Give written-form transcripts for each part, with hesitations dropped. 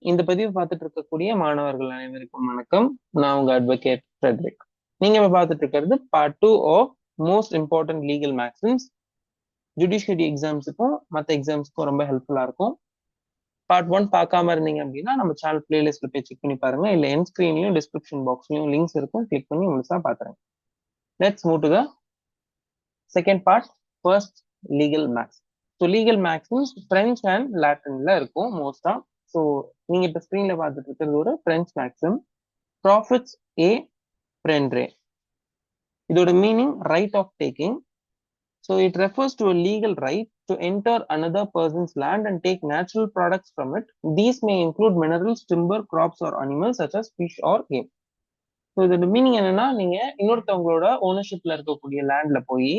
இந்த பதிவு பார்த்துட்டு இருக்கக்கூடிய மாணவர்கள் அனைவருக்கும் வணக்கம். நான் உங்க அட்வொகேட் ஃப்ரெட்ரிக். நீங்க இப்ப பார்த்துட்டு இருக்கிறது part 2 of most important legal maxims. Judiciary எக்ஸாம்ஸுக்கும் மற்ற எக்ஸாம்ஸுக்கும் ரொம்ப ஹெல்ப்ஃபுல்லா இருக்கும். பார்ட் 1 பார்க்காம இருந்தீங்க அப்படின்னா நம்ம சேனல் பிளேலிஸ்ட்ல போய் செக் பண்ணி பாருங்க. இல்ல என் ஸ்கிரீன்லயும் டிஸ்கிரிப்ஷன் பாக்ஸ்லயும் லிங்க்ஸ் இருக்கும், கிளிக் பண்ணி முழுசா பாத்துருங்க. Let's move to the second part, first legal maxim. So legal maxims French and லாட்டின்ல இருக்கும் மோஸ்டா. ஸோ நீங்க இப்ப ஸ்கிரீன்ல பார்த்துட்டு இருக்கிறது ஒரு French maxim, profits a prendre. இதோட meaning right of taking. So it refers to a legal right to enter another person's land and take natural products from it. These may include minerals, timber, crops or animals such as fish or game. So இதோட meaning என்னன்னா, நீங்க இன்னொருத்தவங்களோட ஓனர்ஷிப்ல இருக்கக்கூடிய லேண்ட்ல போய்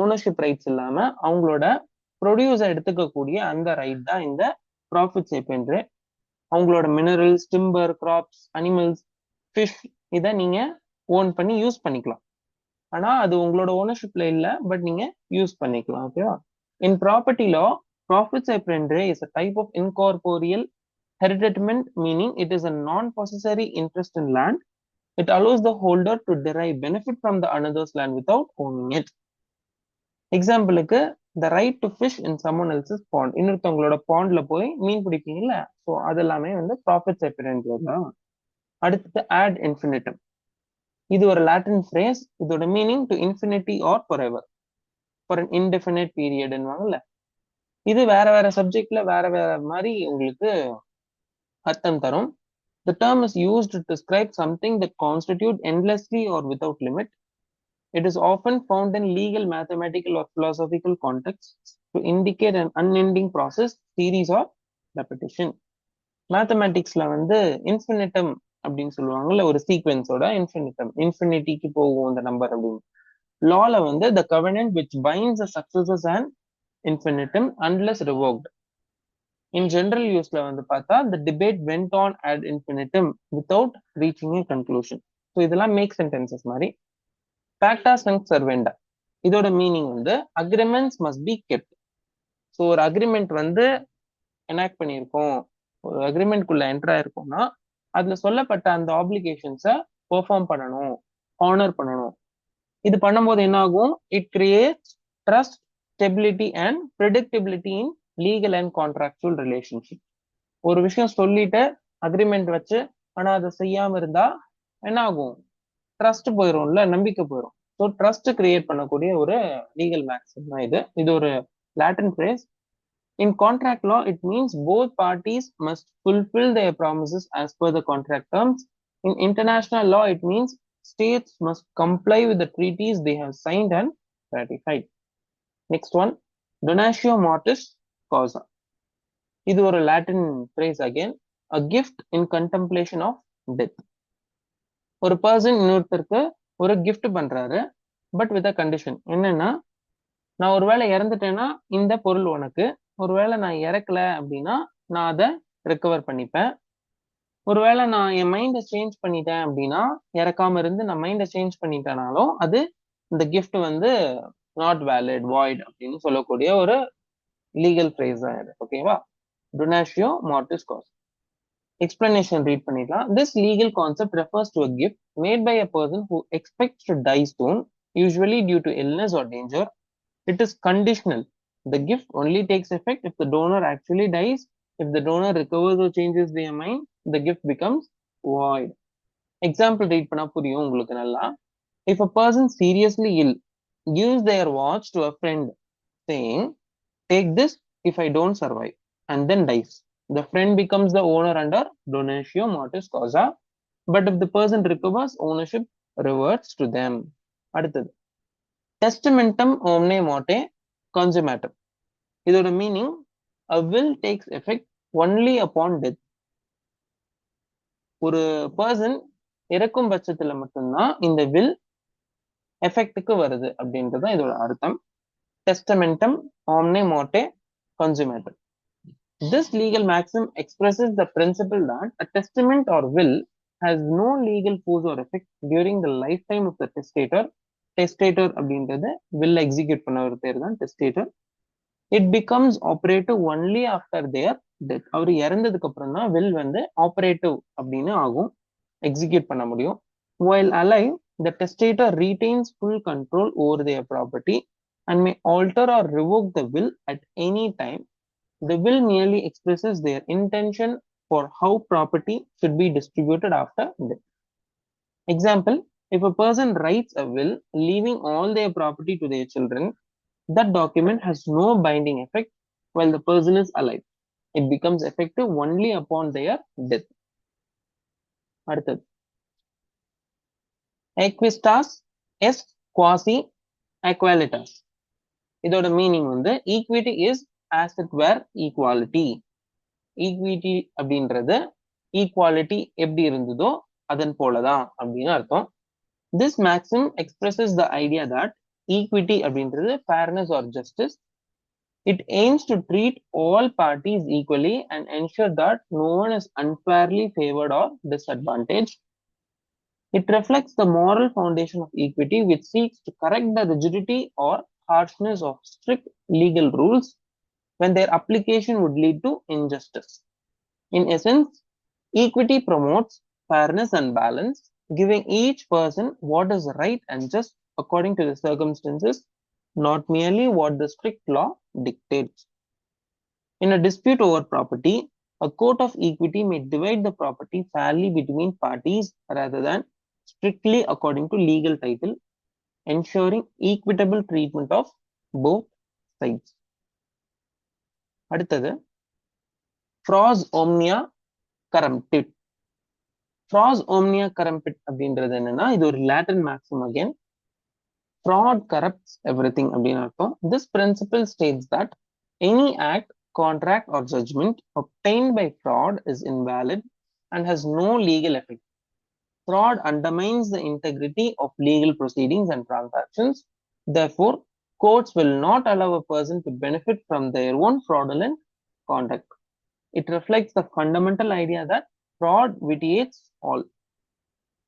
ownership rights இல்லாம அவங்களோட ப்ரொடியூஸை எடுத்துக்கக்கூடிய அந்த right தான் இந்த ப்ராஃபிட்ஸ் ஏ அவங்களோட minerals, timber, crops, animals, fish இதை நீங்க ஓன் பண்ணி யூஸ் பண்ணிக்கலாம். ஆனா அது உங்களோட ஓனர்ஷிப்ல இல்ல, பட் நீங்க யூஸ் பண்ணிக்கலாம். ஓகேவா? In property law, profits a prendre is a type of incorporeal hereditament, meaning it is a non-possessory interest in land. It allows the holder to derive benefit from the another's land without owning it. எக்ஸாம்பிளுக்கு the right to fish in someone else's pond. இன்னொருத்தவங்களோட பாண்ட்ல போய் மீன் பிடிப்பீங்கல்ல, so அதெல்லாமே வந்து profits a prendre தான். அடுத்தது ad infinitum. இது ஒரு Latin phrase. இதோட meaning to infinity or forever, for an indefinite பீரியட்னுவாங்கல்ல. இது வேற வேற சப்ஜெக்ட்ல வேற வேற மாதிரி உங்களுக்கு அர்த்தம் தரும். The term is used to describe something that constitute endlessly or without limit. It is often found in legal, mathematical or philosophical contexts to indicate an unending process, series or repetition. மேத்தமேட்டிக்ஸ்ல வந்து infinitum அப்படின்னு சொல்லுவாங்கல்ல, ஒரு சீக்வென்ஸோட infinitum, இன்ஃபினிட்டிக்கு போகும் அந்த number அப்படின்னு. லால வந்து the covenant which binds the successors and infinitum unless revoked. In general யூஸ்ல வந்து பார்த்தா the debate went on ad infinitum without reaching a conclusion. So இதெல்லாம் மேக் சென்டென்சஸ் மாதிரி. Pacta sunt servanda. இதோட மீனிங் வந்து agreements must be kept. So ஒரு agreement வந்து enact பண்ணியிருக்கோம், ஒரு அக்ரிமெண்ட்குள்ள என்டர் ஆயிருக்கோம்னா அதுல சொல்லப்பட்ட அந்த ஆப்ளிகேஷன்ஸை பெர்ஃபார்ம் பண்ணணும், ஆனர் பண்ணணும். இது பண்ணும்போது என்ன ஆகும்? It creates trust, stability and predictability in legal and contractual relationship. ஒரு விஷயம் சொல்லிட்டு அக்ரிமெண்ட் வச்சு ஆனா அதை செய்யாம இருந்தா என்ன ஆகும்? ட்ரஸ்ட் போயிடும்ல, நம்பிக்கை போயிடும். ஸோ ட்ரஸ்ட் கிரியேட் பண்ணக்கூடிய ஒரு லீகல் மேக்ஸிம் தான் இது. இது ஒரு Latin phrase. In contract law, it means both parties must fulfill their promises as per the contract terms. In international law, it means states must comply with the treaties they have signed and ratified. Next one, donatio mortis causa. இது ஒரு Latin phrase again, a gift in contemplation of death. ஒரு person இன்னொருத்தருக்கு ஒரு gift பண்றாரு, but with a condition. என்னன்னா, நான் ஒருவேளை இறந்துட்டேன்னா இந்த பொருள் உனக்கு, ஒருவேளை நான் இறக்கல அப்படின்னா நான் அதை ரெக்கவர் பண்ணிப்பேன். ஒருவேளை நான் என் மைண்டை சேஞ்ச் பண்ணிட்டேன் அப்படின்னா, இறக்காம இருந்து நான் மைண்டை சேஞ்ச் பண்ணிட்டேனாலும் அது இந்த கிஃப்ட் வந்து நாட் வேலிட், வாய்ட் அப்படின்னு சொல்லக்கூடிய ஒரு லீகல் ஃப்ரேஸ் தான் இது. ஓகேவா? donatio mortis causa. Explanation read பண்ணிடலாம். This legal concept refers to a gift made by a person who expects to die soon, usually due to illness or danger. It is conditional. The gift only takes effect if the donor actually dies. If the donor recovers or changes their mind, the gift becomes void. Example read பண்ணா புரியும் உங்களுக்கு நல்லா. If a person seriously ill gives their watch to a friend saying, take this if I don't survive, and then dies, the friend becomes the owner under donatio mortis causa. But if the person recovers, ownership reverts to them. அடுத்தது Testamentum omne morte consumatum. இதோட meaning a will takes effect only upon death. ஒரு person இறக்கும் பட்சத்துல மட்டும்தான் இந்த will எஃபெக்டுக்கு வருது அப்படின்றது இதோட அர்த்தம். Testamentum omne morte consumatum. This legal maxim expresses the principle that a testament or will has no legal force or effect during the lifetime of the testator. Testator அப்படின்றது will execute பண்ண ஒரு பேர் தான் testator. It becomes operative only after their death. அவர் இறந்ததுக்கு அப்புறம் தான் will வந்து operative அப்படின்னு ஆகும், execute பண்ண முடியும். While alive, the testator retains full control over their property and may alter or revoke the will at any time. The will merely expresses their intention for how property should be distributed after death. Example, if a person writes a will leaving all their property to their children, that document has no binding effect while the person is alive. It becomes effective only upon their death. அடுத்தது Aequitas est quasi aequalitas. இதோட meaning வந்து equity is as it were equality. Equity அப்படின்றது equality எப்படி இருந்ததோ அதன் போலதான் அப்படின்னு அர்த்தம். This maxim expresses the idea that equity அப்படின்றது fairness or justice. It aims to treat all parties equally and ensure that no one is unfairly favored or disadvantaged. It reflects the moral foundation of equity, which seeks to correct the rigidity or harshness of strict legal rules when their application would lead to injustice. In essence, equity promotes fairness and balance, giving each person what is right and just according to the circumstances, not merely what the strict law dictates. In a dispute over property, a court of equity may divide the property fairly between parties rather than strictly according to legal title, ensuring equitable treatment of both sides. அடுத்தது Fraus omnia corrumpit. Fraus omnia corrumpit அப்படின்றது என்னன்னா, இது ஒரு Latin maxim. Again fraud corrupts everything அப்படின்னு அர்த்தம். This principle states that any act, contract or judgment obtained by fraud is invalid and has no legal effect. Fraud undermines the integrity of legal proceedings and transactions. Therefore, courts will not allow a person to benefit from their own fraudulent conduct. It reflects the fundamental idea that fraud vitiates all.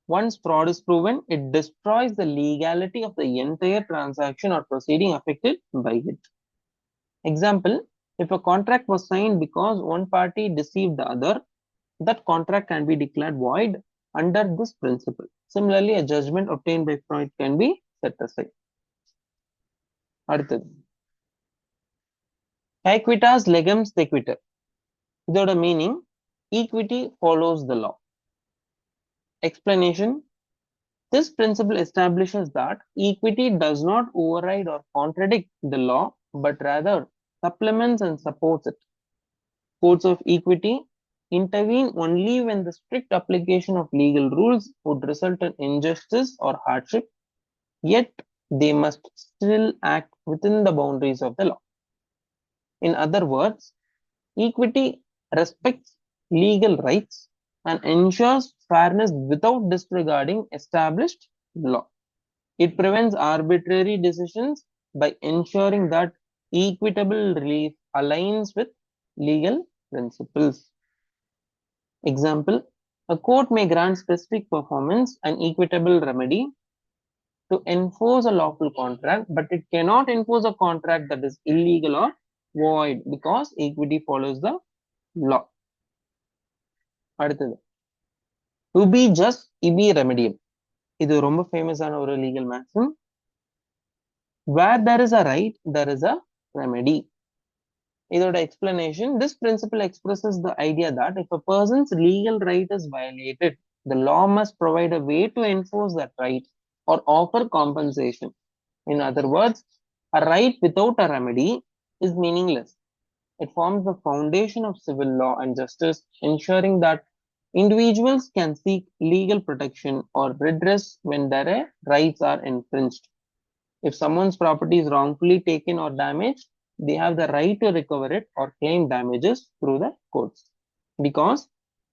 Once fraud is proven, it destroys the legality of the entire transaction or proceeding affected by it. Example, if a contract was signed because one party deceived the other, that contract can be declared void under this principle. Similarly, a judgment obtained by fraud can be set aside. அடுத்தது Aequitas legem sequitur. இதோட meaning equity follows the law. Explanation, this principle establishes that equity does not override or contradict the law, but rather supplements and supports it. Courts of equity intervene only when the strict application of legal rules would result in injustice or hardship, yet they must still act within the boundaries of the law. In other words, equity respects legal rights and ensures fairness without disregarding established law. It prevents arbitrary decisions by ensuring that equitable relief aligns with legal principles. Example, a court may grant specific performance and equitable remedy to enforce a lawful contract, but it cannot enforce a contract that is illegal or void because equity follows the law. அடுத்தது ubi just ibi remedium. இது ரொம்ப ஃபேமஸான ஒரு legal maxim. Where there is a right, there is a remedy. இதோட explanation, this principle expresses the idea that if a person's legal right is violated, the law must provide a way to enforce that right or offer compensation. In other words, a right without a remedy is meaningless. It forms the foundation of civil law and justice, ensuring that individuals can seek legal protection or redress when their rights are infringed. If someone's property is wrongfully taken or damaged, they have the right to recover it or claim damages through the courts. Because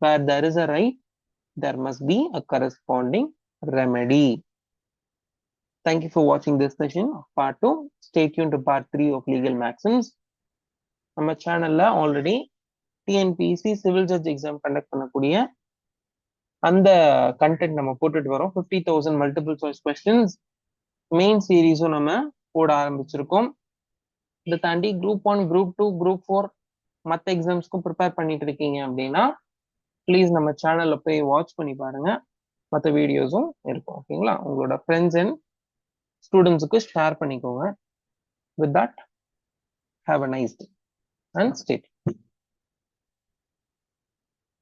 where there is a right, there must be a corresponding remedy. Thank you for watching this session of part 2. Stay tuned to part 3 of legal maxims. நம்ம சேனல்ல already TNPSC civil judge exam conduct பண்ணக்கூடிய அந்த content நம்ம போட்டுட்டு வரோம். 50,000 multiple choice questions main சீரீஸும் நம்ம போட ஆரம்பிச்சிருக்கோம். இதை தாண்டி குரூப் 1 குரூப் 2 குரூப் 4 மற்ற எக்ஸாம்ஸ்க்கும் ப்ரிப்பேர் பண்ணிட்டு இருக்கீங்க அப்படின்னா ப்ளீஸ் நம்ம சேனல்ல போய் வாட்ச் பண்ணி பாருங்க. மற்ற வீடியோஸும் இருக்கும். ஓகேங்களா? உங்களோட ஃப்ரெண்ட்ஸ் அண்ட் ஸ்டூடெண்ட்ஸுக்கு ஷேர் பண்ணிக்கோங்க. With that, have a nice day and stay.